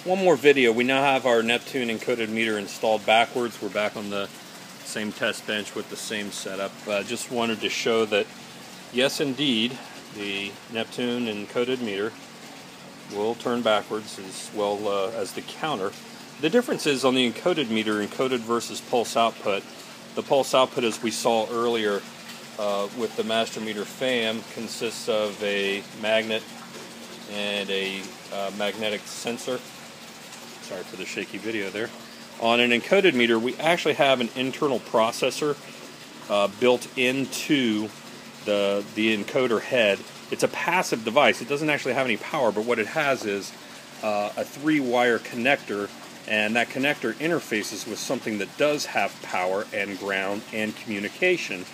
One more video. We now have our Neptune encoded meter installed backwards. We're back on the same test bench with the same setup. Just wanted to show that, yes indeed, the Neptune encoded meter will turn backwards as well as the counter. The difference is on the encoded meter, encoded versus pulse output. The pulse output, as we saw earlier with the master meter FAM, consists of a magnet and a magnetic sensor. Sorry for the shaky video there. On an encoded meter, we actually have an internal processor built into the encoder head. It's a passive device. It doesn't actually have any power, but what it has is a 3-wire connector, and that connector interfaces with something that does have power and ground and communication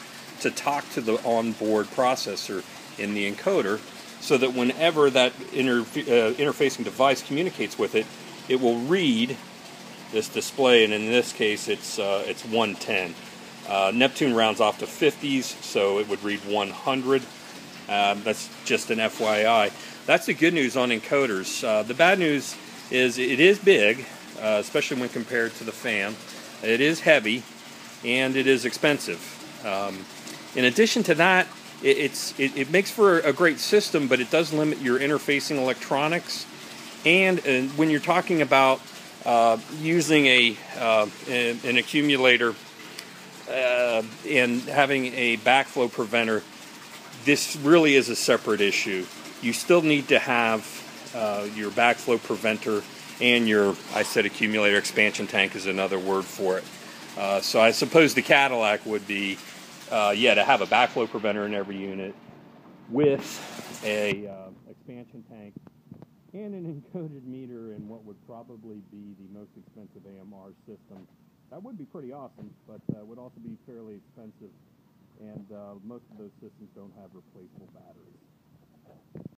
to talk to the onboard processor in the encoder, so that whenever that interfacing device communicates with it, it will read this display, and in this case it's 110. Neptune rounds off to 50s, so it would read 100. That's just an FYI. That's the good news on encoders. The bad news is it is big, especially when compared to the FAM. It is heavy, and it is expensive. In addition to that, it makes for a great system, but it does limit your interfacing electronics. And when you're talking about using an accumulator and having a backflow preventer, this really is a separate issue. You still need to have your backflow preventer and your, I said accumulator, expansion tank is another word for it. So I suppose the Cadillac would be, to have a backflow preventer in every unit with a expansion tank and an encoded meter and what would probably be the most expensive AMR system. That would be pretty awesome, but would also be fairly expensive, and most of those systems don't have replaceable batteries.